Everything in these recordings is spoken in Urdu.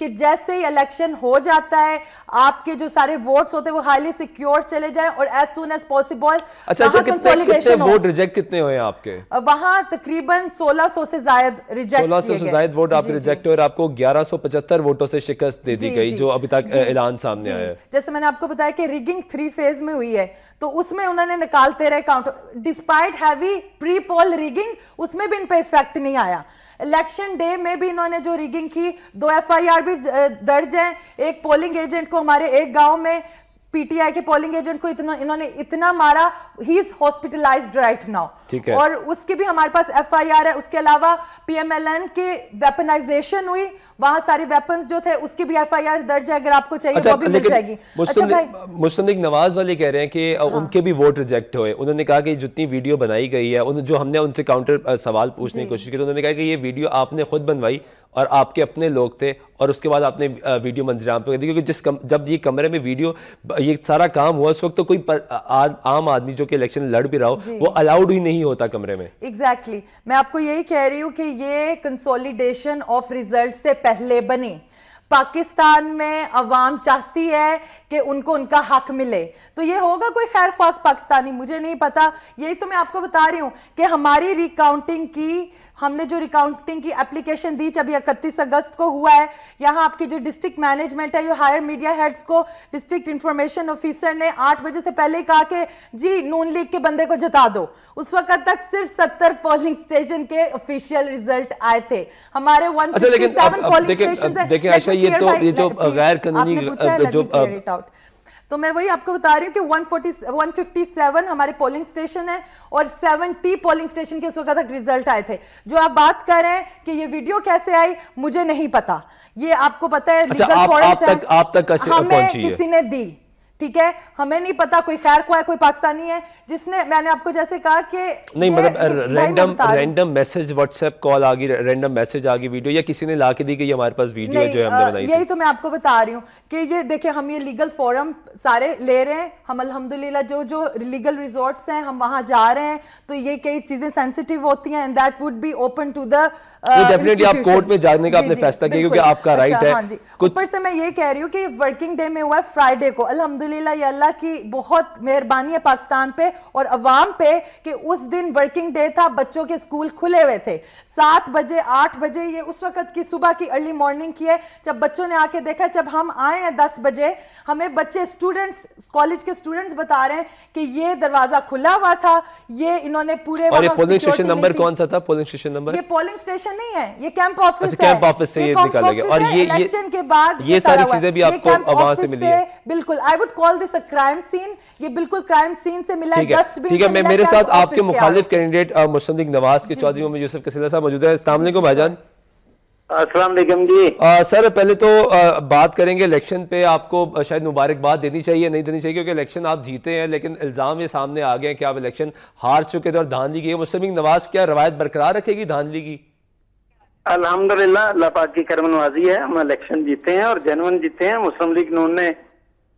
کہ جیسے ہی الیکشن ہو جاتا ہے آپ کے جو سارے ووٹس ہوتے ہیں وہ ہائیلی سیکیور چلے جائیں اور ایز سون ایز پاسبل. اچھا کتنے ووٹ ریجیکٹ کتنے ہوئے آپ کے؟ وہاں تقریباً 1600 سے زائد ریجیکٹ 1600 سے زائد ووٹ آپ ریجیکٹ ہوئے اور آپ کو 1175 ووٹوں سے شکست دے دی گئی جو ابھی تک اعلان سامنے آیا ہے. جیسے میں نے آپ کو بتایا کہ ریگنگ 3 فیز میں ہوئی ہے تو اس میں انہوں نے نکالتے رہے کاؤنٹ ڈسپائٹ ہیوی پری پول ریگنگ, اس میں بھی ان پہ ایفیکٹ نہیں آیا. الیکشن ڈے میں بھی انہوں نے جو ریگنگ کی 2 FIR بھی درج ہیں. ایک پولنگ ایجنٹ کو ہمارے ایک گاؤں میں پی ٹی آئی کے پولنگ ایجنٹ کو انہوں نے اتنا مارا, ہی از ہاسپٹلائزڈ رائٹ ناؤ, اور اس کی بھی ہمارے پاس FIR ہے. اس کے علاوہ PMLN کے ویپنائزیشن ہوئی, وہاں سارے ویپنز جو تھے اس کی بھی FIR درج ہے, اگر آپ کو چاہیے وہ بھی مل جائے گی. مسلم لیگ نواز والے کہہ رہے ہیں کہ ان کے بھی ووٹ ریجیکٹ ہوئے. انہوں نے کہا کہ جتنی ویڈیو بنائی گئی ہے, جو ہم نے ان سے کاؤنٹر سوال پوچھنے کی کوشش کی تو انہوں نے کہا کہ یہ ویڈیو آپ نے خود بنوائی اور آپ کے اپنے لوگ تھے اور اس کے بعد آپ نے ویڈیو منظر عام پہ کر دی, کیونکہ جب یہ کمرے میں ویڈیو یہ سارا کام ہوا اس وقت تو کوئی عام آدمی جو کہ الیکشن لڑ بھی رہا ہو وہ الاؤڈ ہی نہیں ہوتا کمرے میں. ایگزیکٹلی میں آپ کو یہی کہہ رہی ہوں کہ یہ کنسولیڈیشن آف ریزلٹ سے پہلے بنی. پاکستان میں عوام چاہتی ہے کہ ان کو ان کا حق ملے, تو یہ ہوگا کوئی خیر خواہ پاکستانی, مجھے نہیں پتا. یہی تو میں آپ کو بتا رہی ہوں کہ ہماری ریکاؤنٹنگ کی, ہم نے جو ریکاؤنٹنگ کی اپلیکیشن دی جب 31 اگست کو ہوا ہے, یہاں آپ کی جو ڈسٹرکٹ مینجمنٹ ہے, جو ہائر میڈیا ہیڈز کو ڈسٹرکٹ انفارمیشن آفیسر نے 8 بجے سے پہلے ہی کہا کہ جی نون لیگ کے بندے کو جتا دو. اس وقت تک صرف 70 پولنگ سٹیشن کے آفیشیل ریزلٹ آئے تھے. ہمارے 157 پولنگ سٹیشن ہیں. دیکھیں عائشہ, یہ جو غیر قانونی جو تو میں وہی آپ کو بتا رہی ہوں کہ 157 ہمارے پولنگ سٹیشن ہیں اور 70 پولنگ سٹیشن کے اس وقت تک ریزلٹ آئے تھے. جو آپ بات کر رہے ہیں کہ یہ ویڈیو کیسے آئی مجھے نہیں پتا, یہ آپ کو پتا ہے لیگل فورمز ہیں, آپ تک ہمیں کسی نے دی, ٹھیک ہے, ہمیں نہیں پتا کوئی خیر خواہ کوئی پاکستانی ہے جس نے, میں نے آپ کو جیسے کہا کہ نہیں مطلب random message what's app call آ گئی, رینڈم میسج آ گئی ویڈیو, یا کسی نے لا کے دی کہ یہ ہمارے پاس ویڈیو ہے جو ہم نے بنائی. یہی تو میں آپ کو بتا رہی ہوں کہ یہ دیکھیں ہم یہ لیگل فورم سارے لے رہے ہیں, ہم الحمدللہ جو لیگل ریزورٹس ہیں ہم وہاں جا رہے ہیں, تو یہ کئی چیزیں سینسیٹیو ہوتی ہیں and that would be open to the definitely آپ کورٹ میں جانے کا آپ نے فیصلہ کیا کیونکہ آپ کا رائٹ ہے. اوپر سے میں یہ کہہ رہی ہوں کہ ورکنگ ڈے میں ہوا ہے فرائیڈے کو, الحمدللہ یہ اللہ کی بہت مہربانی ہے پاکستان پہ اور عوام پہ کہ اس دن ورکنگ ڈے تھا, بچوں کے اسکول کھلے ہوئے تھے. 7 بجے 8 بجے یہ اس وقت کی صبح کی ارلی مارننگ کی ہے جب بچوں نے آ کے دیکھا. جب ہم آئے ہیں 10 بجے ہمیں بچے اسٹوڈنٹس, کالج کے اسٹوڈنٹس بتا رہے ہیں کہ یہ دروازہ کھلا ہوا تھا, یہ انہوں نے پورے. اور یہ پولنگ اسٹیشن نمبر کون سا تھا؟ پولنگ اسٹیشن نمبر, یہ پولنگ اسٹیشن نہیں ہے, یہ کیمپ آفس ہے. کیمپ آفس سے یہ نکالا گیا اور الیکشن کے بعد یہ ساری چیزیں بھی آپ کو وہاں سے ملی ہے. بالکل I would call this a crime scene, یہ بالکل کرائم سین سے ملا ہے. Dustbin. ٹھیک ہے, میرے ساتھ آپ کے مخالف کینڈیڈیٹ مسلم لیگ نواز کے چودھری محمد یوسف کسیلہ صاحب موجود ہیں. السلام علیکم بھائی جان. السلام علیکم جی. سر پہلے تو بات کریں گے الیکشن پہ, آپ کو شاید مبارکباد دینی چاہیے نہیں دینی چاہیے کیونکہ الیکشن آپ جیتے ہیں, لیکن الزام یہ سامنے آ گئے ہیں کہ آپ الیکشن ہار چکے تھے اور دھاندلی کی. مسلم لیگ نواز کیا روایت برقرار رکھے گی دھاندلی کی؟ الحمدللہ اللہ پاک کی کرم نوازی ہے, ہم الیکشن جیتے ہیں اور جنون جیتے ہیں. مسلم لیگ نون نے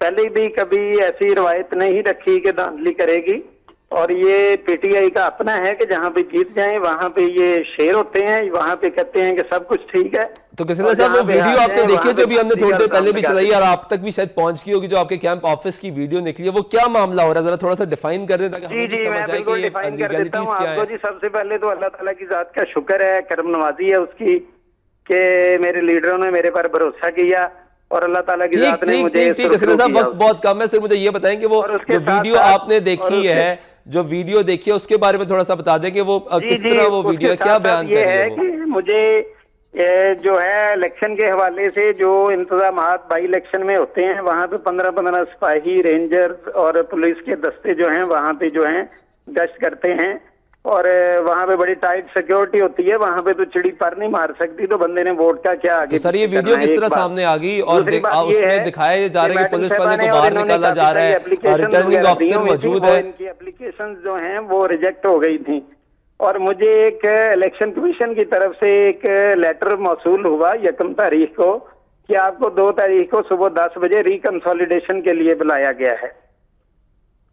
پہلے بھی کبھی ایسی روایت نہیں رکھی کہ دھاندلی کرے گی, اور یہ پی ٹی آئی کا اپنا ہے کہ جہاں پہ جیت جائیں وہاں پہ یہ شیر ہوتے ہیں, وہاں پہ کہتے ہیں کہ سب کچھ ٹھیک ہے. تو کسیلہ صاحب وہ ویڈیو آپ نے دیکھی ہے جو بھی ہم نے تھوڑی دیر پہلے بھی چلائی اور آپ تک بھی شاید پہنچ کی ہوگی, جو آپ کے کیمپ آفس کی ویڈیو نکلی ہے, وہ کیا معاملہ ہو رہا ہے ذرا تھوڑا سا ڈیفائن کر دیں تاکہ جی میں بالکل ڈیفائن کر دیتا ہوں آپ کو. جی سب سے پہلے تو اللہ تعالیٰ کی ذات کا شکر ہے, کرم نوازی ہے اس کی کہ میرے لیڈروں نے میرے پر بھروسہ کیا اور اللہ تعالیٰ کی ذات نے مجھے. کسیلہ صاحب وقت بہت کم ہے, صرف مجھے یہ بتائیں کہ وہ جو ویڈیو آپ نے دیکھی ہے, جو ویڈیو دیکھی ہے اس کے بارے میں تھوڑا سا بتا دیں کہ وہ کس طرح وہ ویڈیو کیا بیان کر رہی ہے. یہ ہے کہ مجھے جو ہے الیکشن کے حوالے سے جو انتظامات بائی الیکشن میں ہوتے ہیں وہاں پہ 15 سپاہی, رینجرز اور پولیس کے دستے جو ہیں وہاں پہ جو ہیں گشت کرتے ہیں اور وہاں پہ بڑی ٹائٹ سیکیورٹی ہوتی ہے. وہاں پہ تو چڑی پر نہیں مار سکتی, تو بندے نے ووٹ کا کیا آگے. سر یہ ویڈیو کس طرح سامنے آ گئی اور اس میں دکھایا جا رہا ہے کہ پولیس والے کو باہر نکالا جا رہا ہے اور ریٹرننگ آفیسر موجود ہے. ان کی اپلیکیشن جو ہیں وہ ریجیکٹ ہو گئی تھیں اور مجھے ایک الیکشن کمیشن کی طرف سے ایک لیٹر موصول ہوا 1 تاریخ کو کہ آپ کو 2 تاریخ کو صبح 10 بجے ریکنسولیڈیشن کے لیے بلایا گیا ہے.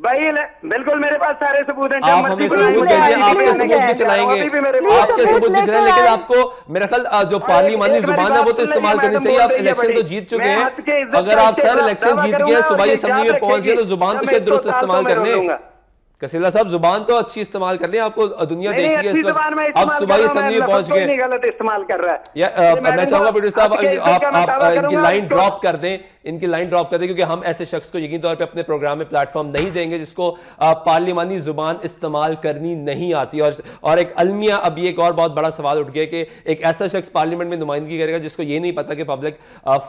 بھائی بالکل میرے پاس سارے ثبوت ہیں. آپ ہمیں ثبوت دیجیے, آپ کے ثبوت بھی چلائیں گے, آپ کے ثبوت بھی چلائیں, لیکن آپ کو میرا خیال جو پارلیمانی زبان ہے وہ تو استعمال کرنی چاہیے. آپ الیکشن تو جیت چکے ہیں, اگر آپ سر الیکشن جیت گئے, صوبائی اسمبلی میں پہنچ گئے, تو زبان تو شاید درست استعمال کرنے. کسیلا صاحب زبان تو اچھی استعمال کر لیں, آپ کو دنیا دیکھی ہے اس وقت, آپ صوبائی اسمبلی میں پہنچ گئے. غلط استعمال کر رہا ہے. میں چاہوں گا پروڈیوسر صاحب آپ ان کی لائن ڈراپ کر دیں, ان کی لائن ڈراپ کر دیں, کیونکہ ہم ایسے شخص کو یقین طور پہ اپنے پروگرام میں پلیٹ فارم نہیں دیں گے جس کو پارلیمانی زبان استعمال کرنی نہیں آتی. اور ایک المیہ اب یہ ایک اور بہت بڑا سوال اٹھ گیا کہ ایک ایسا شخص پارلیمنٹ میں نمائندگی کرے گا جس کو یہ نہیں پتا کہ پبلک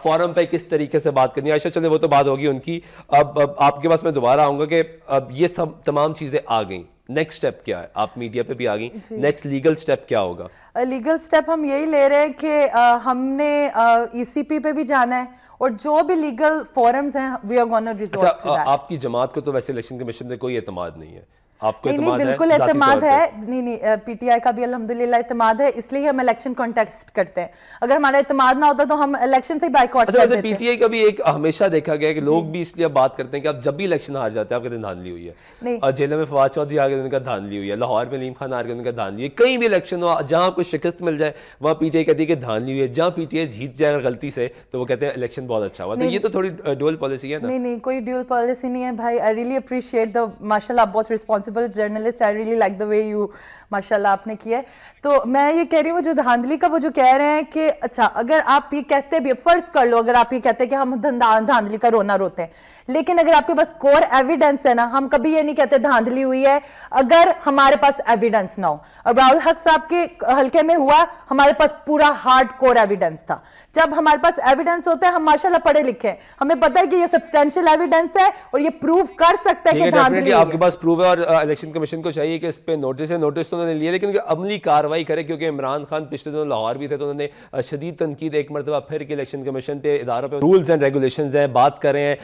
فورم پہ کس طریقے سے بات کرنی ہے. عائشہ چلے وہ تو بات ہوگی ان کی. اب آپ کے پاس میں دوبارہ آؤں گا کہ اب یہ سب تمام چیزیں آ گئیں, نیکسٹ سٹیپ کیا ہے؟ آپ میڈیا پہ بھی آ گئی, نیکسٹ لیگل سٹیپ کیا ہوگا؟ لیگل سٹیپ ہم یہی لے رہے ہیں کہ ہم نے ای سی پی پہ بھی جانا ہے, اور جو بھی لیگل فورمز ہیں we are gonna resort to that. آپ کی جماعت کو تو ویسے الیکشن کمیشن میں کوئی اعتماد نہیں ہے, آپ کو اعتماد ہے؟ بالکل اعتماد ہے. نہیں, پی ٹی آئی کا بھی الحمدللہ اعتماد ہے, اس لیے ہم الیکشن کانٹیسٹ کرتے ہیں. اگر ہمارا اعتماد نہ ہوتا تو ہم الیکشن سے بائیکاٹ کر دیتے. پی ٹی آئی کا بھی ایک ہمیشہ دیکھا گیا کہ لوگ بھی اس لیے بات کرتے ہیں کہ اب جب بھی الیکشن ہار جاتے ہیں آپ کہتے ہیں دھاندلی ہوئی ہے. جیلوں میں فواد چودھری آ گئے ان کا دھاندلی ہوئی ہے, لاہور میں علیم خان آ گئے ان کا دھاندلی ہوئی ہے. کہیں بھی الیکشن ہو جہاں کوئی شکست مل جائے وہاں پی ٹی آئی کہتی ہے کہ دھاندلی ہوئی ہے. جہاں پی ٹی آئی جیت جائے اگر غلطی سے تو وہ کہتے ہیں الیکشن بہت اچھا ہوا. تو یہ تو تھوڑی ڈوئل پالیسی ہے نا. نہیں, کوئی ڈیول پالیسی نہیں ہے بھائی. آئی ریئلی اپریشیٹ دا, ماشاءاللہ آپ بہت responsible journalist, I really like the way you ماشاءاللہ آپ نے کیا ہے. تو میں یہ کہہ رہی ہوں جو دھاندلی کا وہ جو کہہ رہے ہیں کہ اچھا اگر آپ یہ کہتے بھی, فرض کر لو اگر آپ یہ کہتے ہیں کہ ہم دھاندلی کا رونا روتے ہیں, لیکن اگر آپ کے پاس کور ایویڈنس ہے نا, ہم کبھی یہ نہیں کہتے دھاندلی ہوئی ہے اگر ہمارے پاس ایویڈنس نہ ہو. اب راہل حق صاحب کے حلقے میں ہوا, ہمارے پاس پورا ہارڈ کور ایویڈنس تھا. جب ہمارے پاس ایویڈنس ہوتا ہے, ہم ماشاءاللہ پڑھے لکھے ہیں, ہمیں پتہ ہے کہ یہ سبسٹینشیل ایویڈنس ہے اور یہ پروو کر سکتا ہے کہ دھاندلی ہے. آپ کے پاس پروو ہے, اور الیکشن کمیشن کو چاہیے کہ اس پہ نوٹس ہے, نوٹس تو انہوں نے لیے لیکن عملی کاروائی کرے, کیونکہ عمران خان پچھلے دنوں لاہور بھی تھے تو انہوں نے شدید تنقید ایک مرتبہ پھر کہ الیکشن کمیشن پہ, اداروں پہ رولز اینڈ ریگولیشنز ہیں. بات کریں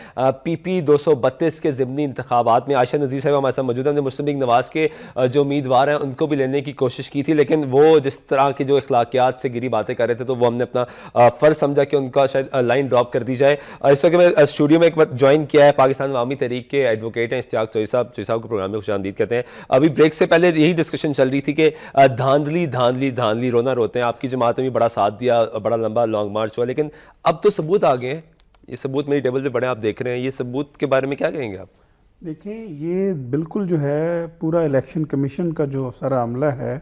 پی پی 232 کے ضمنی انتخابات میں عائشہ نذیر صاحب ہمارے ساتھ موجود ہیں. ہم نے مسلم لیگ نواز کے جو امیدوار ہیں ان کو بھی لینے کی کوشش کی تھی, لیکن وہ جس طرح کی جو اخلاقیات سے گری باتیں کر رہے تھے تو وہ ہم نے اپنا فرض سمجھا کہ ان کا شاید لائن ڈراپ کر دی جائے. اس وقت میں اسٹوڈیو میں ایک بار جوائن کیا ہے پاکستان عوامی تحریک کے ایڈوکیٹ ہیں اشتیاق چوہدری صاحب. چوہدری صاحب کو پروگرام میں خوش آمدید کہتے ہیں. ابھی بریک سے پہلے یہی ڈسکشن چل رہی تھی کہ دھاندلی دھاندلی دھاندلی رونا روتے ہیں. آپ کی جماعت نے بھی بڑا ساتھ دیا, بڑا لمبا لانگ مارچ ہوا, لیکن اب تو ثبوت آ گئے ہیں. یہ ثبوت میری ٹیبل پہ پڑے آپ دیکھ رہے ہیں, یہ ثبوت کے بارے میں کیا کہیں گے آپ؟ دیکھیں یہ بالکل جو ہے پورا الیکشن کمیشن کا جو سارا عملہ ہے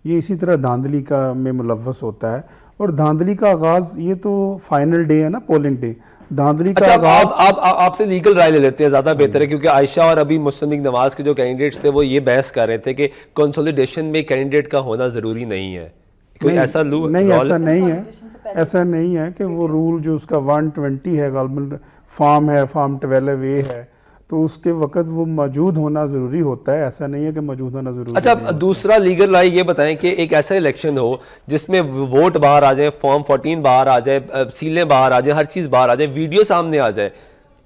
یہ اسی طرح دھاندلی کا میں ملوث ہوتا ہے. اور دھاندلی کا آغاز, یہ تو فائنل ڈے ہے نا, پولنگ ڈے, دھاندلی کا آغاز. آپ سے لیگل رائے لے لیتے ہیں, زیادہ بہتر ہے, کیونکہ عائشہ اور ابھی مسلم لیگ نواز کے جو کینڈیڈیٹس تھے وہ یہ بحث کر رہے تھے کہ کنسولیڈیشن میں کینڈیڈیٹ کا ہونا ضروری نہیں ہے. کوئی ایسا نہیں, ایسا نہیں ہے, ایسا نہیں ہے کہ وہ رول جو اس کا 120 ہے گورنمنٹ فارم ہے, فارم 12A ہے, تو اس کے وقت وہ موجود ہونا ضروری ہوتا ہے. ایسا نہیں ہے کہ موجود ہونا ضروری ہے. اچھا دوسرا لیگل رائے یہ بتائیں کہ ایک ایسا الیکشن ہو جس میں ووٹ باہر آ جائے, فارم 14 باہر آ جائے, سیلیں باہر آ جائیں, ہر چیز باہر آ جائے, ویڈیو سامنے آ جائے,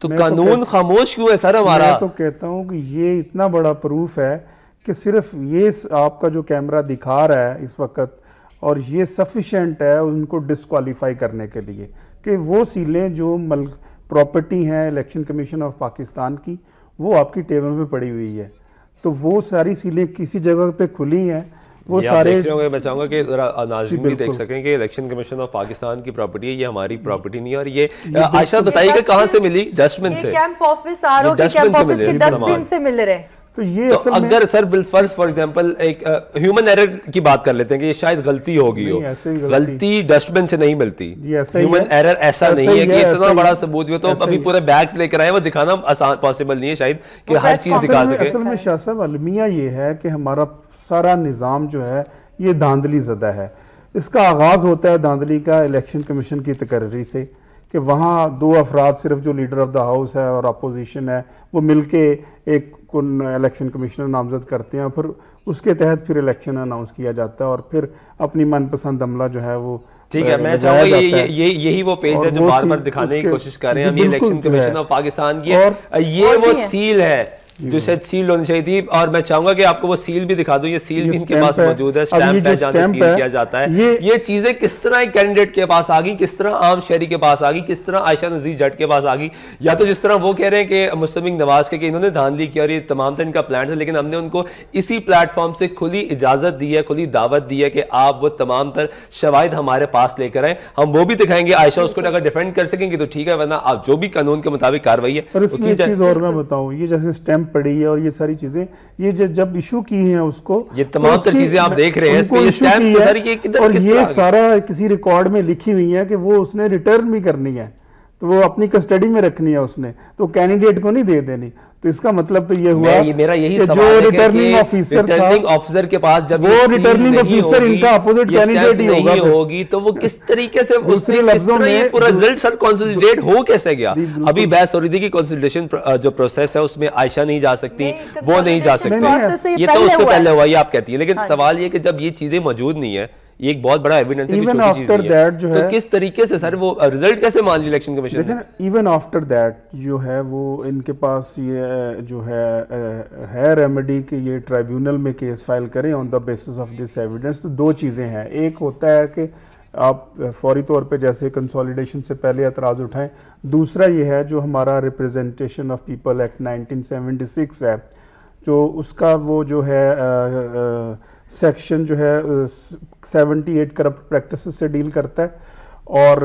تو قانون خاموش کیوں ہے سر ہمارا؟ میں تو کہتا ہوں کہ یہ اتنا بڑا پروف ہے کہ صرف یہ آپ کا جو کیمرہ دکھا رہا ہے اس وقت, اور یہ سفیشینٹ ہے ان کو ڈسکوالیفائی کرنے کے لیے کہ وہ سیلیں جو پراپرٹی ہیں الیکشن کمیشن آف پاکستان کی وہ آپ کی ٹیبل پہ پڑی ہوئی ہے. تو وہ ساری سیلیں کسی جگہ پہ کھلی ہیں, وہ سارے. میں چاہوں گا کہ ناظرین بھی دیکھ سکیں کہ الیکشن کمیشن آف پاکستان کی پراپرٹی ہے, یہ ہماری پراپرٹی نہیں ہے. اور یہ عائشہ بتائیے کہ کہاں سے ملی؟ ڈسٹ بن سے. کیمپ آفس آرو کے کیمپ آفس کے ڈسٹ بن سے مل رہے ہیں. تو یہ اگر سر بالفرض فار ایگزامپل ایک ہیومن ایرر کی بات کر لیتے ہیں کہ یہ شاید غلطی ہوگی ہو, غلطی ڈسٹ بن سے نہیں ملتی. ہیومن ایرر ایسا نہیں ہے کہ اتنا بڑا ثبوت ہو تو ابھی پورے بیگز لے کر آئے, وہ دکھانا آسان پاسبل نہیں ہے شاید کہ ہر چیز دکھا سکے. اصل میں شاہ صاحب المیہ یہ ہے کہ ہمارا سارا نظام جو ہے یہ دھاندلی زدہ ہے. اس کا آغاز ہوتا ہے دھاندلی کا الیکشن کمیشن کی تقرری سے کہ وہاں 2 افراد صرف جو لیڈر آف دا ہاؤس ہے اور اپوزیشن ہے وہ مل کے ایک الیکشن کمیشنر نامزد کرتے ہیں, پھر اس کے تحت پھر الیکشن اناؤنس کیا جاتا ہے, اور پھر اپنی من پسند عملہ جو ہے وہ. ٹھیک ہے, میں چاہوں گا یہی وہ پیج ہے جو بار بار دکھانے کی کوشش کر رہے ہیں ہم, یہ الیکشن کمیشن آف پاکستان کی ہے, یہ وہ سیل ہے جو شاید سیل ہونی چاہیے تھی, اور میں چاہوں گا کہ آپ کو وہ سیل بھی دکھا دوں, یہ سیل بھی ان کے پاس موجود ہے, اسٹیمپ ہے جہاں سے سیل کیا جاتا ہے. یہ چیزیں کس طرح ایک کینڈیڈیٹ کے پاس آ گئی, کس طرح عام شہری کے پاس آ گئی, کس طرح عائشہ نذیر جٹ کے پاس آ گئی, یا تو جس طرح وہ کہہ رہے ہیں کہ مسلم نواز کے کہ انہوں نے دھاندلی کی اور یہ تمام تر ان کا پلان تھا, لیکن ہم نے ان کو اسی پلیٹ فارم سے کھلی اجازت دی ہے, کھلی دعوت دی ہے کہ آپ وہ تمام تر شواہد ہمارے پاس لے کر آئیں, ہم وہ بھی دکھائیں گے. عائشہ اس کو اگر ڈیفینڈ کر سکیں گے تو ٹھیک ہے, ورنہ آپ جو بھی قانون کے مطابق کارروائی ہے. اور اس میں ایک چیز اور میں بتاؤں, یہ جیسے اسٹیمپ پڑی ہے اور یہ ساری چیزیں یہ جب ایشو کی ہیں اس کو, یہ تمام تر چیزیں آپ دیکھ رہے ہیں اس میں یہ اسٹیمپ سر یہ کدھر اور یہ سارا کسی ریکارڈ میں لکھی ہوئی ہے کہ وہ اس نے ریٹرن بھی کرنی ہے, تو وہ اپنی کسٹڈی میں رکھنی ہے اس نے, تو کینڈیڈیٹ کو نہیں دے دینی. تو اس کا مطلب تو یہ ہوا میرا یہی کہ سوال ہے جو ریٹرننگ آفیسر تھا, ریٹرننگ آفیسر کے پاس جب وہ ریٹرننگ آفیسر ان کا اپوزٹ کینڈیڈیٹ ہی ہوگی تو وہ کس طریقے سے اس نے کس طرح یہ پورا رزلٹ سر کنسولیڈیٹ ہو کیسے گیا. ابھی بحث ہو رہی تھی کہ کنسولیڈیشن جو پروسیس ہے اس میں عائشہ نہیں جا سکتی, وہ نہیں جا سکتی, یہ تو اس سے پہلے ہوا یہ آپ کہتی ہیں. لیکن سوال یہ کہ جب یہ چیزیں موجود نہیں ہے, یہ ایک بہت بڑا ایویڈنس ہے کہ چھوٹی چیز نہیں ہے, تو کس طریقے سے سر وہ رزلٹ کیسے مان لی الیکشن کمیشن نے؟ ایون آفٹر دیٹ جو ہے وہ ان کے پاس یہ جو ہے ریمیڈی کہ یہ ٹرائیبیونل میں کیس فائل کریں on the basis of this evidence. دو چیزیں ہیں, ایک ہوتا ہے کہ آپ فوری طور پہ جیسے کنسولیڈیشن سے پہلے اعتراض اٹھائیں, دوسرا یہ ہے جو ہمارا ریپریزنٹیشن آف پیپل ایکٹ 1976 ہے, جو اس کا وہ جو ہے سیکشن جو ہے 78 کرپٹ پریکٹسز سے ڈیل کرتا ہے, اور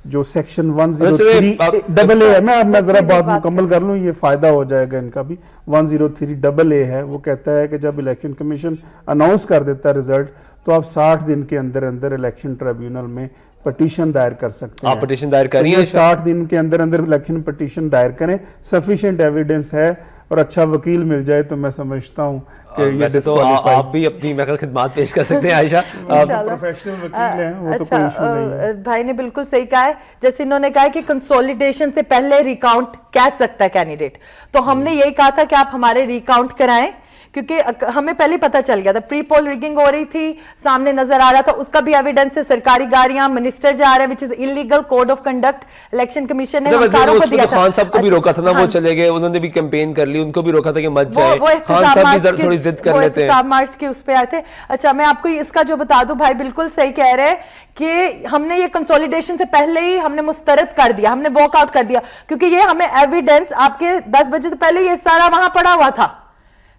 جو سیکشن 103AA میں ذرا بات مکمل کر لوں, یہ فائدہ ہو جائے گا ان کا بھی. 103AA ہے, وہ کہتا ہے کہ جب الیکشن کمیشن اناؤنس کر دیتا ہے ریزلٹ تو آپ 60 دن کے اندر الیکشن ٹریبیونل میں پٹیشن دائر کر سکتے ہیں. آپ پٹیشن دائر کریے 60 دن کے اندر الیکشن پٹیشن دائر کریں, سفیشینٹ ایویڈنس ہے اور اچھا وکیل مل جائے تو میں سمجھتا ہوں کہ ویسے تو آپ بھی اپنی خدمات پیش کر سکتے ہیں عائشہ, پروفیشنل وکیل ہیں, وہ تو کوئی ایشو نہیں ہے. بھائی نے بالکل صحیح کہا ہے, جیسے انہوں نے کہا کہ کنسولیڈیشن سے پہلے ریکاؤنٹ کہہ سکتا ہے کینڈیڈیٹ, تو ہم نے یہی کہا تھا کہ آپ ہمارے ریکاؤنٹ کرائیں, کیونکہ ہمیں پہلے پتہ چل گیا تھا پری پول ریگنگ ہو رہی تھی, سامنے نظر آ رہا تھا, اس کا بھی ایویڈنس ہے, سرکاری گاڑیاں منسٹر جا رہے ہیں which is illegal, code of conduct election commission نے ہم ساروں کو دیا تھا. خان صاحب کو بھی روکا تھا نا, وہ چلے گئے, انہوں نے بھی کیمپین کر لی, ان کو بھی روکا تھا کہ مت جائے, خان صاحب بھی تھوڑی ضد کر لیتے ہیں, احتساب مارچ کے اس پہ آئے تھے. اچھا میں آپ کو اس کا جو بتا دوں, بھائی بالکل صحیح کہہ رہے ہیں کہ ہم نے یہ کنسولیڈیشن سے پہلے ہی ہم نے مسترد کر دیا, ہم نے واک آؤٹ کر دیا, کیونکہ یہ ہمیں ایویڈنس آپ کے 10 بجے سے پہلے یہ سارا وہاں پڑا ہوا تھا,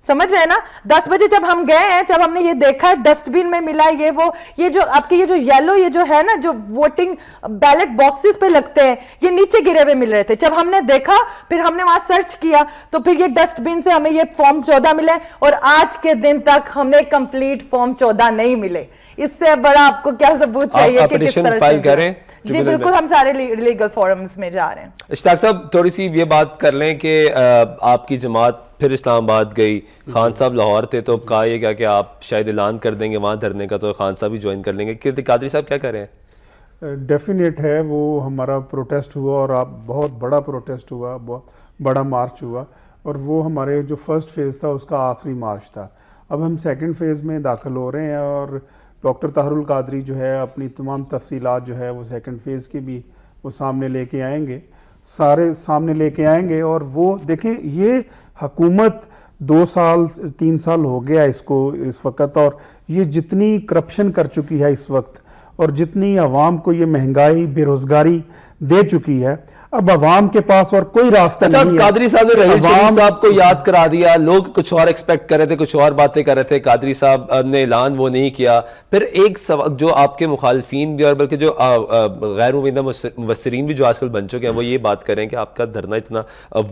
سمجھ رہے ہیں نا. 10 بجے جب ہم گئے ہیں, جب ہم نے یہ دیکھا ڈسٹ بین میں ملا یہ وہ, یہ جو آپ کے یہ جو یلو یہ جو ہے نا جو ووٹنگ بیلٹ باکسز پہ لگتے ہیں, یہ نیچے گرے ہوئے مل رہے تھے. جب ہم نے دیکھا پھر ہم نے وہاں سرچ کیا تو پھر یہ ڈسٹ بین سے ہمیں یہ فارم 14 ملے, اور آج کے دن تک ہمیں کمپلیٹ فارم 14 نہیں ملے. اس سے بڑا آپ کو کیا ثبوت چاہیے کہ کس طرح فائل کریں؟ جی بالکل, ہم سارے لیگل فورمز میں جا رہے ہیں. اشتاق صاحب تھوڑی سی یہ بات کر لیں کہ آپ کی جماعت پھر اسلام آباد گئی, خان صاحب لاہور تھے, تو کہا یہ گیا کہ آپ شاید اعلان کر دیں گے وہاں دھرنے کا, تو خان صاحب بھی جوائن کر لیں گے. قادری صاحب کیا کر رہے ہیں؟ ڈیفینیٹ ہے, وہ ہمارا پروٹیسٹ ہوا اور آپ بہت بڑا پروٹیسٹ ہوا, بہت بڑا مارچ ہوا, اور وہ ہمارے جو فرسٹ فیز تھا اس کا آخری مارچ تھا. اب ہم سیکنڈ فیز میں داخل ہو رہے ہیں, اور ڈاکٹر طاہر القادری جو ہے اپنی تمام تفصیلات جو ہے وہ سیکنڈ فیز کی بھی وہ سامنے لے کے آئیں گے, سارے سامنے لے کے آئیں گے. اور وہ دیکھیں یہ حکومت 2 سال 3 سال ہو گیا اس کو اس وقت, اور یہ جتنی کرپشن کر چکی ہے اس وقت, اور جتنی عوام کو یہ مہنگائی بے روزگاری دے چکی ہے, اب عوام کے پاس اور کوئی راستہ نہیں ہے. قادری صاحب نے رحیل شریف صاحب کو یاد کرا دیا, لوگ کچھ اور ایکسپیکٹ کر رہے تھے, کچھ اور باتیں کر رہے تھے, قادری صاحب نے اعلان وہ نہیں کیا. پھر ایک جو آپ کے مخالفین بھی اور بلکہ جو غیر امیدہ مبصرین بھی جو آج کل بن چکے ہیں, وہ یہ بات کر رہے ہیں کہ آپ کا دھرنا اتنا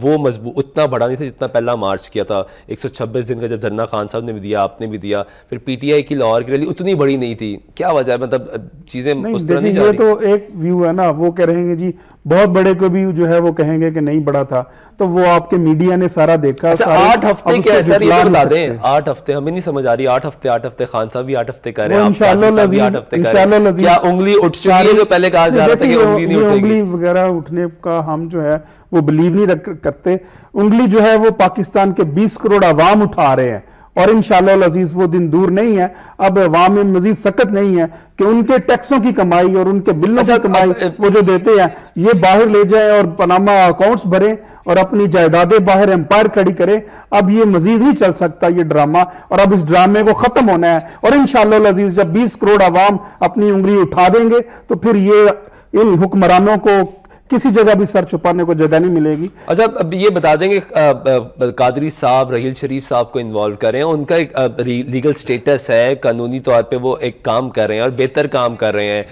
وہ مضبوط اتنا بڑا نہیں تھا جتنا پہلا مارچ کیا تھا. 126 دن کا جب دھرنا خان صاحب نے بھی دیا, آپ نے بھی دیا, پھر پی ٹی آئی کی لاہور کی ریلی اتنی بڑی نہیں تھی. کیا وجہ ہے, مطلب چیزیں اس طرح نہیں جا رہی؟ یہ تو ایک ویو ہے نا, وہ کہہ رہے ہیں جی بہت بڑے کو بھی جو ہے وہ کہیں گے کہ نہیں بڑا تھا, تو وہ آپ کے میڈیا نے سارا دیکھا. 8 ہفتے کیا ہے سر, یہ بتا دیں 8 ہفتے, ہمیں نہیں سمجھ آ رہی. 8 ہفتے خان صاحب بھی 8 ہفتے کر رہے ہیں, انشاءاللہ بھی 8 ہفتے کر رہے ہیں. کیا انگلی اٹھ چکی ہے جو پہلے کہا جا رہا تھا کہ انگلی نہیں اٹھے گی؟ انگلی وغیرہ اٹھنے کا ہم جو ہے وہ بلیو نہیں کرتے. انگلی جو ہے وہ پاکستان کے 20 کروڑ عوام اٹھا رہے ہیں, اور انشاءاللہ العزیز وہ دن دور نہیں ہے. اب عوام میں مزید سخت نہیں ہے کہ ان کے ٹیکسوں کی کمائی اور ان کے بلوں کی کمائی وہ جو دیتے ہیں یہ باہر لے جائیں اور پاناما اکاؤنٹس بھریں, اور اپنی جائیدادیں باہر امپائر کھڑی کرے. اب یہ مزید نہیں چل سکتا یہ ڈرامہ, اور اب اس ڈرامے کو ختم ہونا ہے. اور انشاءاللہ العزیز جب 20 کروڑ عوام اپنی انگلی اٹھا دیں گے تو پھر یہ ان حکمرانوں کو کسی جگہ بھی سر چھپانے کو جگہ نہیں ملے گی. اچھا اب یہ بتا دیں کہ قادری صاحب رحیل شریف صاحب کو انوالو کریں, ان کا ایک لیگل سٹیٹس ہے, قانونی طور پہ وہ ایک کام کر رہے ہیں اور بہتر کام کر رہے ہیں.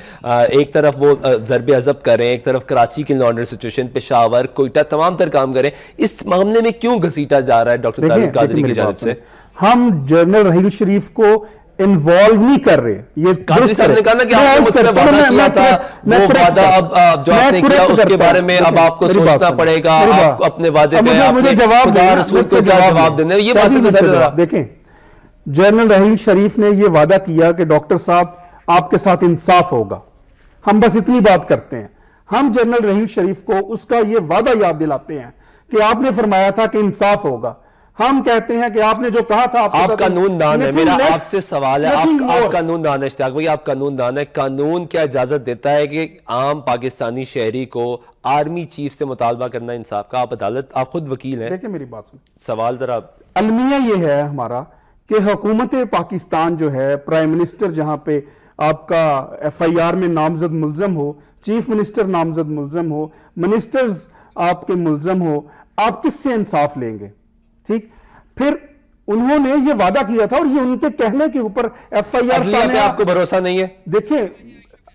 ایک طرف وہ ضرب عضب کر رہے ہیں, ایک طرف کراچی کی law and situation, Peshawar, Quetta, تمام تر کام کر رہے ہیں. اس معاملے میں کیوں گھسیٹا جا رہا ہے ڈاکٹر طارق قادری کی جانب سے؟ ہم جنرل رحیل شریف کو انوالو نہیں کر رہے. یہ قادری صاحب نے کہا نا کہ آپ نے مجھ سے وعدہ کیا تھا, وہ وعدہ اب جو آپ نے کیا اس کے بارے میں اب آپ کو سوچنا پڑے گا. آپ اپنے وعدے پہ خدا رسول کو کیا جواب دینا, یہ بات دیکھیں. جنرل رحیل شریف نے یہ وعدہ کیا کہ ڈاکٹر صاحب آپ کے ساتھ انصاف ہوگا. ہم بس اتنی بات کرتے ہیں. ہم جنرل رحیل شریف کو اس کا یہ وعدہ یاد دلاتے ہیں کہ آپ نے فرمایا تھا کہ انصاف ہوگا. ہم کہتے ہیں کہ آپ نے جو کہا تھا آپ قانون دان ہے. میرا آپ سے سوال ہے, آپ قانون دان ہے اشتیاق بھائی, آپ قانون دان ہے. قانون کیا اجازت دیتا ہے کہ عام پاکستانی شہری کو آرمی چیف سے مطالبہ کرنا انصاف کا؟ آپ عدالت, آپ خود وکیل ہیں. دیکھیں میری بات سن, سوال ذرا المیہ یہ ہے ہمارا کہ حکومت پاکستان جو ہے, پرائم منسٹر جہاں پہ آپ کا ایف آئی آر میں نامزد ملزم ہو, چیف منسٹر نامزد ملزم ہو, منسٹرز آپ کے ملزم ہو, آپ کس سے انصاف لیں گے؟ ٹھیک, پھر انہوں نے یہ وعدہ کیا تھا اور یہ ان کے کہنے کے اوپر ایف آئی آر پہ آپ کو بھروسہ نہیں ہے؟ دیکھیں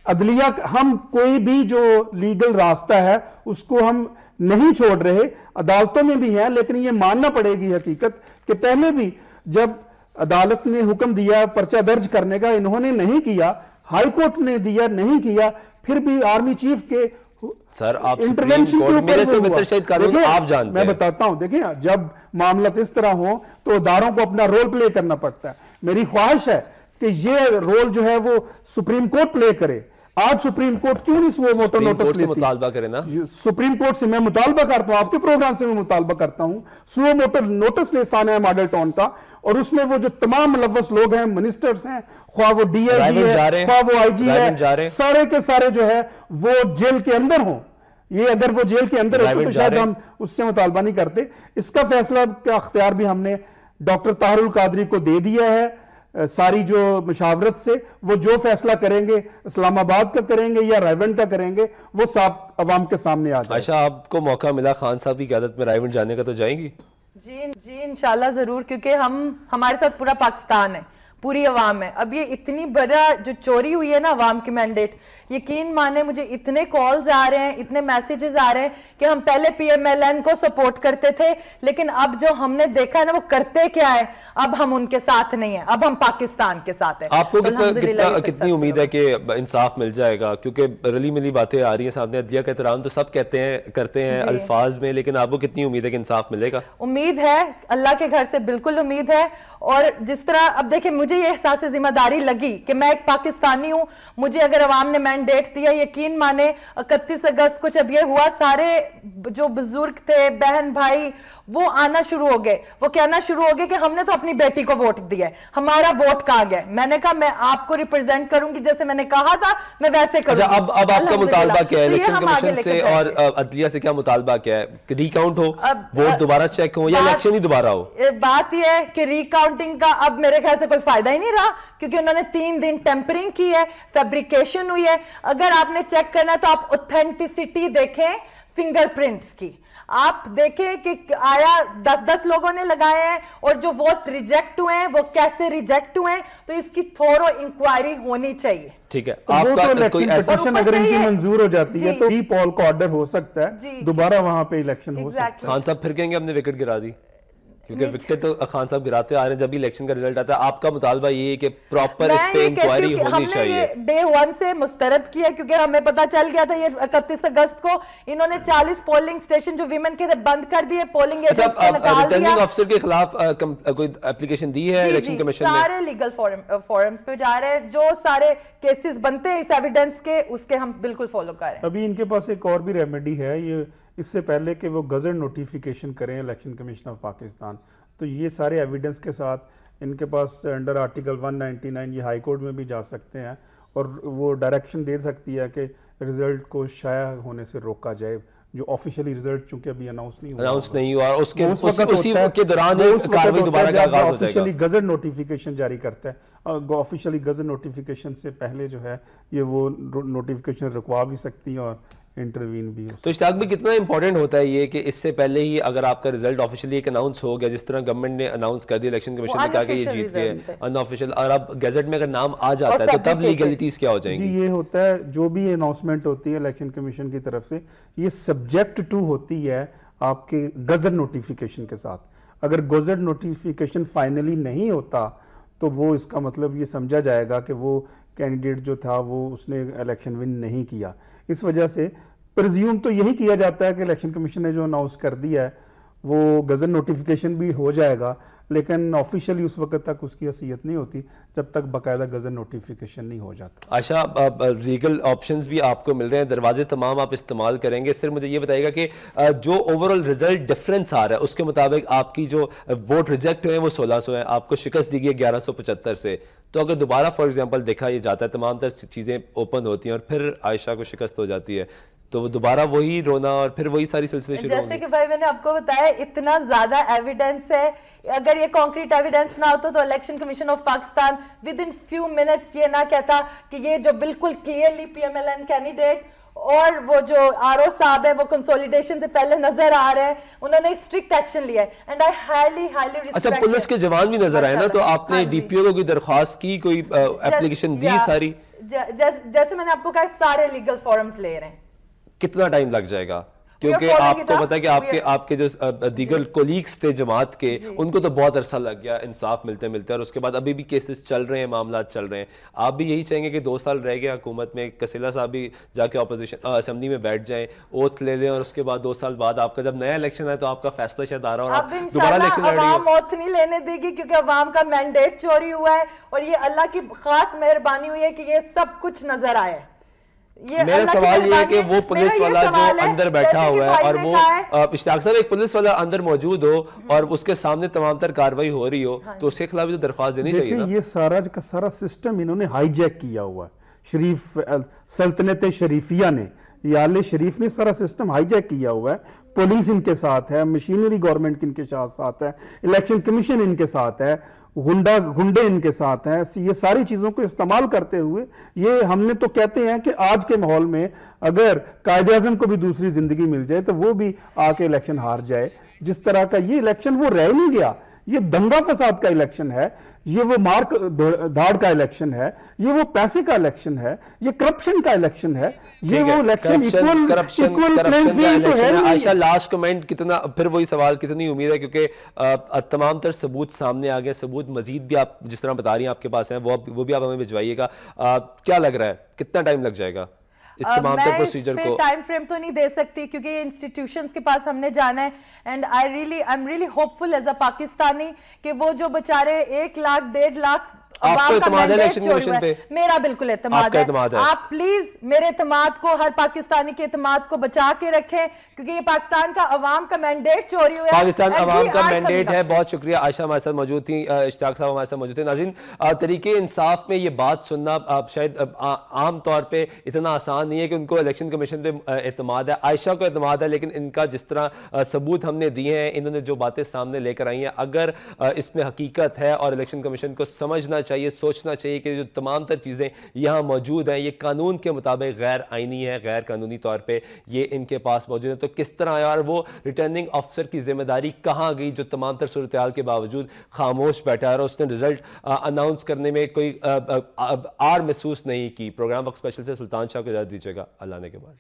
عدلیہ, ہم کوئی بھی جو لیگل راستہ ہے اس کو ہم نہیں چھوڑ رہے, عدالتوں میں بھی ہیں, لیکن یہ ماننا پڑے گی حقیقت کہ پہلے بھی جب عدالت نے حکم دیا پرچہ درج کرنے کا, انہوں نے نہیں کیا, ہائی کورٹ نے دیا نہیں کیا, پھر بھی آرمی چیف کے سر آپ سپریم کورٹ میرے سے بہتر شاید قانون آپ جانتے ہیں. میں بتاتا ہوں, دیکھیں جب معاملات اس طرح ہوں تو اداروں کو اپنا رول پلے کرنا پڑتا ہے. میری خواہش ہے کہ یہ رول جو ہے وہ سپریم کورٹ پلے کرے. آج سپریم کورٹ کیوں نہیں سوئے موٹر نوٹس لیتی؟ مطالبہ کرے نا سپریم کورٹ سے میں مطالبہ کرتا ہوں, آپ کے پروگرام سے میں مطالبہ کرتا ہوں, سوئے موٹر نوٹس لے سانحہ ماڈل ٹاؤن کا, اور اس میں وہ جو تمام ملوث لوگ ہیں, منسٹرز ہیں, خواہ وہ ڈی آئی جی ہے, خواہ وہ آئی جی ہے, سارے کے سارے جو ہے وہ جیل کے اندر ہوں. یہ اگر وہ جیل کے اندر ہوتے تو شاید ہم اس سے مطالبہ نہیں کرتے. اس کا فیصلہ کا اختیار بھی ہم نے ڈاکٹر طاہر القادری کو دے دیا ہے. ساری جو مشاورت سے وہ جو فیصلہ کریں گے, اسلام آباد کا کریں گے یا رائیونڈ کا کریں گے, وہ سب عوام کے سامنے آ جائے. اچھا آپ کو موقع ملا خان صاحب کی قیادت میں رائیونڈ جانے کا تو جائیں گی؟ جی انشاءاللہ ضرور, کیونکہ ہمارے ساتھ پورا پاکستان ہے, پوری عوام ہے. اب یہ اتنی بڑا جو چوری ہوئی ہے نا عوام کی مینڈیٹ, یقین مانے مجھے اتنے کالز آ رہے ہیں, اتنے میسیجز آ رہے ہیں کہ ہم پہلے پی ایم ایل این کو سپورٹ کرتے تھے, لیکن اب جو ہم نے دیکھا ہے نا وہ کرتے کیا ہے, اب ہم ان کے ساتھ نہیں ہیں, اب ہم پاکستان کے ساتھ ہیں. آپ کو کتنی امید ہے کہ انصاف مل جائے گا؟ کیونکہ رلی ملی باتیں آ رہی ہیں سامنے, عدلیہ کا احترام تو سب کہتے ہیں کرتے ہیں الفاظ میں, لیکن آپ کو کتنی امید ہے کہ انصاف ملے گا؟ امید ہے, اللہ کے گھر سے بالکل امید ہے. اور جس طرح اب دیکھیں مجھے یہ احساس ذمہ داری لگی کہ میں ایک پاکستانی ہوں, مجھے اگر عوام نے مینڈیٹ دیا, یقین مانے 31 اگست کو جب یہ ہوا, سارے جو بزرگ تھے, بہن بھائی, وہ آنا شروع ہو گئے, وہ کہنا شروع ہو گئے کہ ہم نے تو اپنی بیٹی کو ووٹ دیا ہے, ہمارا ووٹ کہاں گیا. میں نے کہا میں آپ کو ریپرزینٹ کروں گی, جیسے میں نے کہا تھا میں ویسے کروں گی. اب آپ کا مطالبہ کیا ہے الیکشن کمیشن سے اور عدلیہ سے؟ کیا مطالبہ کیا ہے؟ ری کاؤنٹ ہو, ووٹ دوبارہ چیک ہو, یا الیکشن ہی دوبارہ ہو؟ بات یہ ہے کہ ری کاؤنٹنگ کا اب میرے خیال سے کوئی فائدہ ہی نہیں رہا, کیونکہ انہوں نے 3 دن ٹیمپرنگ کی ہے, فیبریکیشن ہوئی ہے. اگر آپ نے چیک کرنا تو آپ اوتھینٹسٹی دیکھیں فنگر پرنٹس کی, آپ دیکھیں کہ آیا 10 لوگوں نے لگائے ہیں, اور جو ووٹ ریجیکٹ ہوئے ہیں وہ کیسے ریجیکٹ ہوئے ہیں, تو اس کی تھورو انکوائری ہونی چاہیے. ٹھیک ہے, آپ کا کوئی ایسا اگر ان کی منظور ہو جاتی ہے تو ری پول کا آرڈر ہو سکتا ہے, دوبارہ وہاں پہ الیکشن ہو سکتا ہے. خان صاحب پھر کہیں گے ہم نے وکٹ گرا دی, کیونکہ وکٹ تو خان صاحب گراتے آ رہے ہیں جب بھی الیکشن کا رزلٹ آتا ہے. آپ کا مطالبہ یہ ہے کہ پراپر اس پہ انکوائری ہونی چاہیے. ہم نے ڈے 1 سے مسترد کیا, کیونکہ ہمیں پتا چل گیا تھا یہ 31 اگست کو انہوں نے 40 پولنگ سٹیشن جو ویمن کے تھے بند کر دیے, پولنگ ایجنٹس کو نکال دیا. ریٹرننگ افسر کے خلاف کوئی اپلیکیشن دی ہے الیکشن کمیشن نے؟ سارے لیگل فورمز پہ جا رہے ہیں, جو سارے کیسز بنتے ہیں اس ایویڈنس کے, اس کے ہم بالکل فالو کر رہے ہیں. ابھی ان کے پاس ایک اور بھی ریمیڈی ہے, یہ اس سے پہلے کہ وہ گزٹ نوٹیفیکیشن کریں الیکشن کمیشن آف پاکستان, تو یہ سارے ایویڈنس کے ساتھ ان کے پاس انڈر آرٹیکل 199 یہ ہائی کورٹ میں بھی جا سکتے ہیں, اور وہ ڈائریکشن دے سکتی ہے کہ رزلٹ کو شائع ہونے سے روکا جائے جو آفیشیلی رزلٹ چونکہ ابھی اناؤنس نہیں ہوا اور اسی کے دوران کارروائی دوبارہ کا آغاز ہو جائے گا. آفیشیلی گزٹ نوٹیفیکیشن جاری کرتا ہے, آفیشیلی گزٹ نوٹیفیکیشن سے پہلے جو ہے یہ وہ نوٹیفیکیشن رکوا بھی سکتی ہیں اور انٹروین بھی. تو اشتیاق بھی کتنا امپورٹنٹ ہوتا ہے یہ کہ اس سے پہلے ہی اگر آپ کا رزلٹ آفیشیلی ایک اناؤنس ہو گیا, جس طرح گورنمنٹ نے اناؤنس کر دیا, الیکشن کمیشن نے کہا کہ یہ جیت گئے ان آفیشیل, اور اب گیزٹ میں اگر نام آ جاتا ہے تو تب لیگلٹیز کیا ہو جائیں گی؟ یہ ہوتا ہے جو بھی اناؤنسمنٹ ہوتی ہے الیکشن کمیشن کی طرف سے, یہ سبجیکٹ ٹو ہوتی ہے آپ کے گزٹ نوٹیفیکیشن کے ساتھ. اگر گزٹ نوٹیفیکیشن فائنلی نہیں ہوتا تو وہ اس کا مطلب یہ سمجھا جائے گا کہ وہ کینڈیڈیٹ جو تھا وہ اس نے الیکشن ون نہیں کیا. اس وجہ سے پرزیوم تو یہی کیا جاتا ہے کہ الیکشن کمیشن نے جو اناؤنس کر دیا ہے وہ گزٹ نوٹیفیکیشن بھی ہو جائے گا, لیکن آفیشیلی اس وقت تک اس کی حیثیت نہیں ہوتی جب تک باقاعدہ گزٹ نوٹیفیکیشن نہیں ہو جاتا. عائشہ, لیگل آپشنز بھی آپ کو مل رہے ہیں, دروازے تمام آپ استعمال کریں گے. صرف مجھے یہ بتائیے گا کہ جو اوورال رزلٹ ڈفرینس آ رہا ہے اس کے مطابق آپ کی جو ووٹ ریجیکٹ ہوئے ہیں وہ 1600 ہیں, آپ کو شکست دی گئی 1175 سے. تو اگر دوبارہ فار ایگزامپل دیکھا یہ جاتا ہے, تمام تر چیزیں اوپن ہوتی ہیں اور پھر عائشہ کو شکست ہو جاتی ہے, تو وہ دوبارہ وہی رونا اور پھر وہی ساری سلسلے شروع ہوں گے. جیسے کہ بھائی میں نے آپ کو بتایا اتنا زیادہ ایویڈنس ہے, اگر یہ کانکریٹ ایویڈنس نہ ہوتا تو election commission of Pakistan within few minutes یہ نہ کہتا کہ یہ جو بالکل clearly P M L N candidate اور وہ جو آر او صاحب ہے وہ کنسولیڈیشن سے پہلے نظر آ رہے ہیں, انہوں نے اسٹرکٹ ایکشن لیا ہے. And I highly respect. اچھا, پولیس کے جوان بھی نظر آئے نا, تو آپ نے ڈی پی او کو کوئی درخواست کی, کوئی اپلیکیشن دی ساری؟ جیسے میں نے آپ کو کہا سارے لیگل فورمز لے رہے ہیں. کتنا ٹائم لگ جائے گا؟ کیونکہ آپ کو پتا ہے کہ آپ کے جو دیگر کولیگز تھے جماعت کے, ان کو تو بہت عرصہ لگ گیا انصاف ملتے ملتے, اور اس کے بعد ابھی بھی کیسز چل رہے ہیں, معاملات چل رہے ہیں. آپ بھی یہی چاہیں گے کہ 2 سال رہ گئے حکومت میں, کسیلا صاحب بھی جا کے اپوزیشن اسمبلی میں بیٹھ جائیں, اوتھ لے لیں, اور اس کے بعد 2 سال بعد آپ کا جب نیا الیکشن ہے تو آپ کا فیصلہ شاید آ رہا ہو, اور دوبارہ الیکشن لڑ رہی ہے. عوام اوتھ نہیں لینے دے گی کیونکہ عوام کا مینڈیٹ چوری ہوا ہے, اور یہ اللہ کی خاص مہربانی ہوئی ہے کہ یہ سب کچھ نظر آیا ہے. میرا سوال یہ ہے کہ وہ پولیس والا جو اندر بیٹھا ہوا ہے, اور وہ اشتیاق صاحب ایک پولیس والا اندر موجود ہو اور اس کے سامنے تمام تر کاروائی ہو رہی ہو, تو اس کے خلاف بھی تو درخواست دینی چاہیے نا. یہ سارا کا سارا سسٹم انہوں نے ہائی جیک کیا ہوا ہے, شریف سلطنت شریفیہ نے, آل شریف نے سارا سسٹم ہائی جیک کیا ہوا ہے. پولیس ان کے ساتھ ہے, مشینری گورنمنٹ ان کے ساتھ ہے, الیکشن کمیشن ان کے ساتھ ہے, گنڈے ان کے ساتھ ہیں. یہ ساری چیزوں کو استعمال کرتے ہوئے یہ ہم نے تو کہتے ہیں کہ آج کے ماحول میں اگر قائد اعظم کو بھی دوسری زندگی مل جائے تو وہ بھی آ کے الیکشن ہار جائے. جس طرح کا یہ الیکشن وہ رہ نہیں گیا, یہ دنگا فساد کا الیکشن ہے, یہ وہ مارک دھاڑ کا الیکشن ہے, یہ وہ پیسے کا الیکشن ہے, یہ کرپشن کا الیکشن ہے, یہ وہ الیکشن کرپشن کا الیکشن ہے. عائشہ, لاسٹ کمنٹ, کتنا پھر وہی سوال, کتنی امید ہے کیونکہ تمام تر ثبوت سامنے آ گئے, ثبوت مزید بھی آپ جس طرح بتا رہی ہیں آپ کے پاس ہیں, وہ بھی آپ ہمیں بھجوائیے گا. کیا لگ رہا ہے کتنا ٹائم لگ جائے گا اس تمام تر پروسیجر کو؟ میں ٹائم فریم تو نہیں دے سکتی کیونکہ یہ انسٹیٹیوشنز کے پاس ہم نے جانا ہے, and I'm really hopeful as a Pakistani کہ وہ جو بچارے 1 لاکھ 1.5 لاکھ آپ کو اعتماد ہے الیکشن کمیشن پہ؟ میرا بالکل اعتماد ہے. آپ پلیز میرے اعتماد کو, ہر پاکستانی کے اعتماد کو بچا کے رکھیں کیونکہ یہ پاکستان کا عوام کا مینڈیٹ چوری ہوا ہے, پاکستان عوام کا مینڈیٹ ہے. بہت شکریہ عائشہ, ہمارے ساتھ موجود تھیں, اشتیاق صاحب ہمارے ساتھ موجود تھے. ناظرین, تحریک انصاف میں یہ بات سننا شاید عام طور پہ اتنا آسان نہیں ہے کہ ان کو الیکشن کمیشن پہ اعتماد ہے. عائشہ کو اعتماد ہے, لیکن ان کا جس طرح ثبوت ہم نے دیے ہیں, انہوں نے جو باتیں سامنے لے کر آئی ہیں, اگر اس میں حقیقت ہے اور الیکشن کمیشن کو سمجھنا چاہیے, سوچنا چاہیے کہ جو تمام تر چیزیں یہاں موجود ہیں یہ قانون کے مطابق غیر آئینی ہے, غیر قانونی طور پہ یہ ان کے پاس موجود ہے, تو کس طرح آیا, اور وہ ریٹرننگ آفیسر کی ذمہ داری کہاں گئی جو تمام تر صورتحال کے باوجود خاموش بیٹھا ہے اور اس نے رزلٹ اناؤنس کرنے میں کوئی آر محسوس نہیں کی. پروگرام وقت اسپیشل سے سلطان شاہ کو اجازت دیجیے گا, اللہ نے کے بعد.